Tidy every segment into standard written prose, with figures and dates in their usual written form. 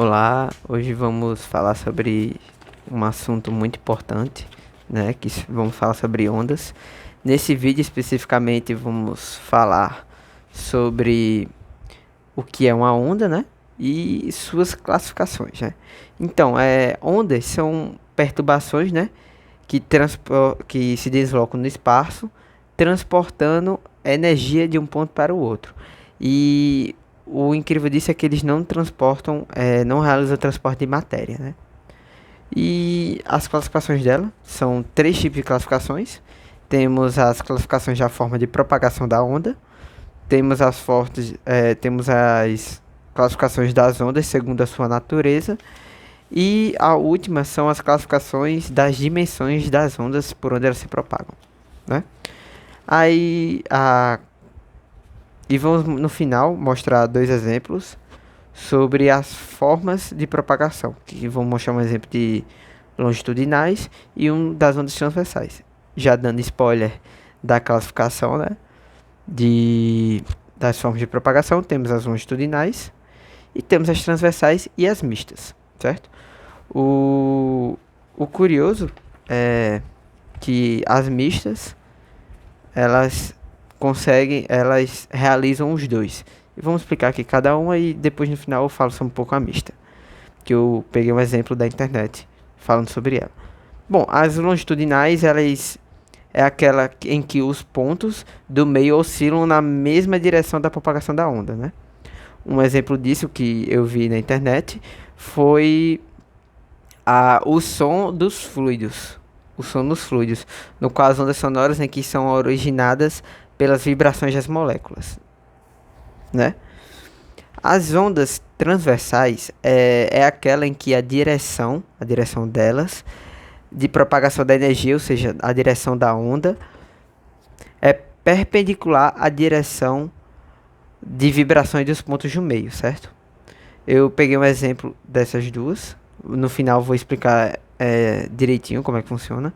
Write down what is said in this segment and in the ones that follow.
Olá, hoje vamos falar sobre um assunto muito importante, né? Vamos falar sobre ondas. Nesse vídeo especificamente vamos falar sobre o que é uma onda, né? E suas classificações, né? Então, ondas são perturbações, né? Que se deslocam no espaço, transportando energia de um ponto para o outro. E o incrível disso é que eles não transportam, não realizam transporte de matéria, né? E as classificações dela são três tipos de classificações. Temos as classificações da forma de propagação da onda, temos as classificações das ondas segundo a sua natureza, e a última são as classificações das dimensões das ondas por onde elas se propagam, né? Aí a E vamos no final mostrar dois exemplos sobre as formas de propagação, que vamos mostrar um exemplo de longitudinais e um das ondas transversais. Já dando spoiler da classificação, né, das formas de propagação, temos as longitudinais e temos as transversais e as mistas, certo? O curioso é que as mistas, elas elas realizam os dois. E vamos explicar aqui cada uma e depois no final eu falo sobre um pouco a mista, que eu peguei um exemplo da internet falando sobre ela. Bom, as longitudinais, elas é aquela em que os pontos do meio oscilam na mesma direção da propagação da onda, né? Um exemplo disso que eu vi na internet foi o som dos fluidos. O som dos fluidos, no qual as ondas sonoras que são originadas pelas vibrações das moléculas, né? As ondas transversais é aquela em que a direção delas de propagação da energia, ou seja, a direção da onda, é perpendicular à direção de vibrações dos pontos do meio, certo? Eu peguei um exemplo dessas duas. No final vou explicar direitinho como é que funciona.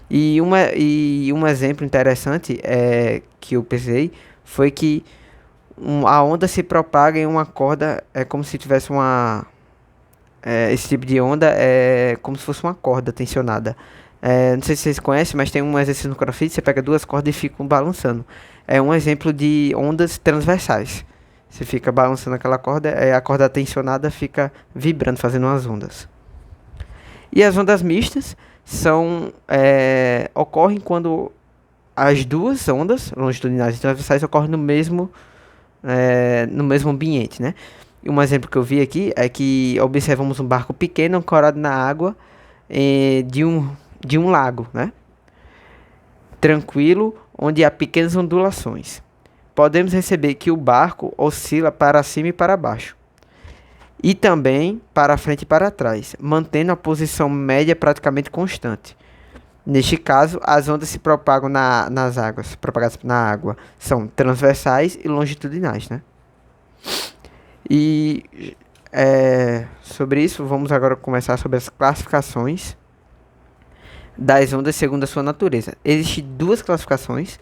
E um exemplo interessante que eu pensei foi que a onda se propaga em uma corda, é como se tivesse esse tipo de onda é como se fosse uma corda tensionada. Não sei se vocês conhecem, mas tem um exercício no CrossFit, você pega duas cordas e ficam balançando. É um exemplo de ondas transversais. Você fica balançando aquela corda, a corda tensionada fica vibrando, fazendo umas ondas. E as ondas mistas ocorrem quando as duas ondas, longitudinais e transversais, ocorrem no mesmo ambiente, né? E um exemplo que eu vi aqui é que observamos um barco pequeno ancorado na água de um lago, né? Tranquilo, onde há pequenas ondulações. Podemos perceber que o barco oscila para cima e para baixo, e também para frente e para trás, mantendo a posição média praticamente constante. Neste caso, as ondas se propagam nas águas, propagadas na água, são transversais e longitudinais, né? E sobre isso, vamos agora começar sobre as classificações das ondas segundo a sua natureza. Existem duas classificações.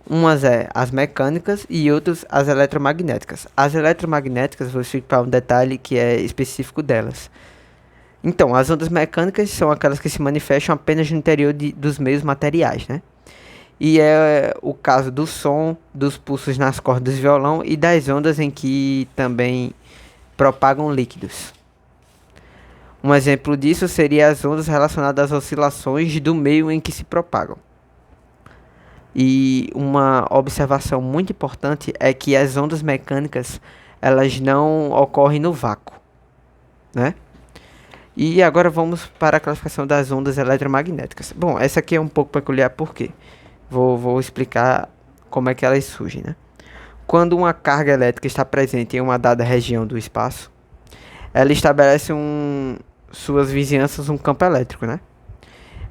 Umas as mecânicas e outras as eletromagnéticas. As eletromagnéticas, vou explicar um detalhe que é específico delas. Então, as ondas mecânicas são aquelas que se manifestam apenas no interior dos meios materiais, né? E é o caso do som, dos pulsos nas cordas de violão e das ondas em que também propagam líquidos. Um exemplo disso seria as ondas relacionadas às oscilações do meio em que se propagam. E uma observação muito importante é que as ondas mecânicas, elas não ocorrem no vácuo, né? E agora vamos para a classificação das ondas eletromagnéticas. Bom, essa aqui é um pouco peculiar, por quê? Vou explicar como é que elas surgem, né? Quando uma carga elétrica está presente em uma dada região do espaço, ela estabelece suas vizinhanças um campo elétrico, né?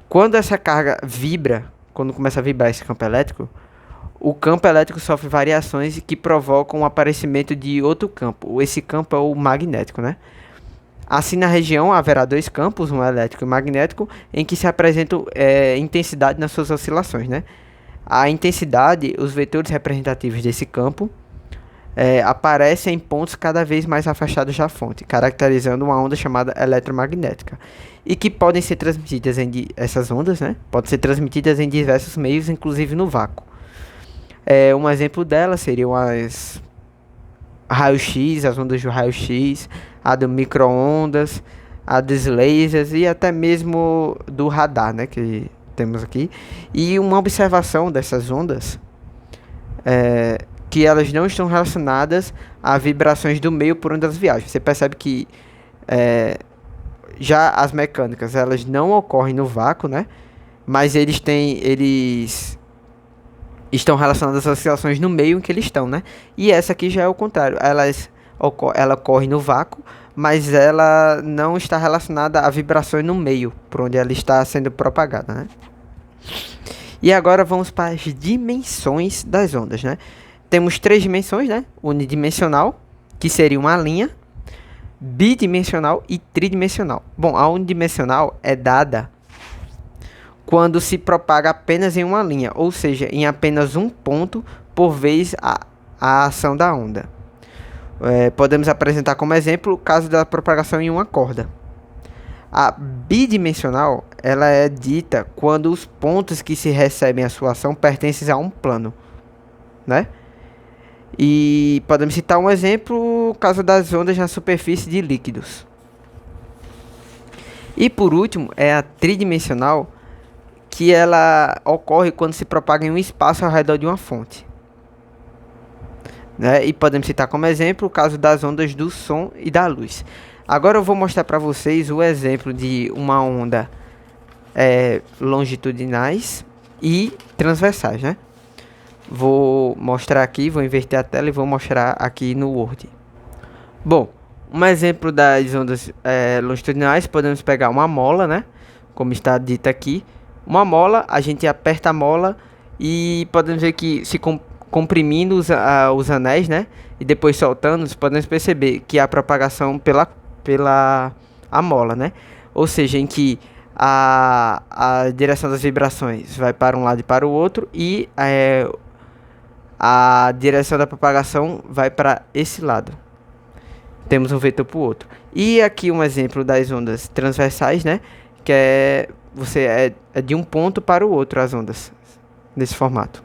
Quando essa carga vibra, quando começa a vibrar esse campo elétrico, o campo elétrico sofre variações que provocam o aparecimento de outro campo. Esse campo é o magnético, né? Assim, na região haverá dois campos, um elétrico e um magnético, em que se apresentam intensidade nas suas oscilações, né? A intensidade, os vetores representativos desse campo, aparecem em pontos cada vez mais afastados da fonte, caracterizando uma onda chamada eletromagnética, e que podem ser transmitidas essas ondas, né? Podem ser transmitidas em diversos meios, inclusive no vácuo. Um exemplo delas seriam as raio-x, as ondas do raio-x, a do micro-ondas, a dos lasers e até mesmo do radar, né, que temos aqui. E uma observação dessas ondas é que elas não estão relacionadas a vibrações do meio por onde elas viajam. Você percebe que já as mecânicas, elas não ocorrem no vácuo, né? Mas eles estão relacionadas às oscilações no meio em que eles estão, né? E essa aqui já é o contrário. Ela ocorre no vácuo, mas ela não está relacionada a vibrações no meio, por onde ela está sendo propagada, né? E agora vamos para as dimensões das ondas, né? Temos 3 dimensões, né? Unidimensional, que seria uma linha, bidimensional e tridimensional. Bom, a unidimensional é dada quando se propaga apenas em uma linha, ou seja, em apenas um ponto por vez a ação da onda. Podemos apresentar como exemplo o caso da propagação em uma corda. A bidimensional, ela é dita quando os pontos que se recebem a sua ação pertencem a um plano, né? E podemos citar um exemplo, o caso das ondas na superfície de líquidos. E por último, é a tridimensional, que ela ocorre quando se propaga em um espaço ao redor de uma fonte, né? E podemos citar como exemplo o caso das ondas do som e da luz. Agora eu vou mostrar para vocês o exemplo de uma onda longitudinais e transversais, né? Vou mostrar aqui, vou inverter a tela e vou mostrar aqui no Word. Bom, um exemplo das ondas longitudinais, podemos pegar uma mola, né? Como está dito aqui. Uma mola, a gente aperta a mola e podemos ver que se comprimindo os anéis, né? E depois soltando, podemos perceber que a propagação pela a mola, né? Ou seja, em que a direção das vibrações vai para um lado e para o outro e a direção da propagação vai para esse lado. Temos um vetor para o outro. E aqui um exemplo das ondas transversais, né? Que é de um ponto para o outro as ondas, nesse formato.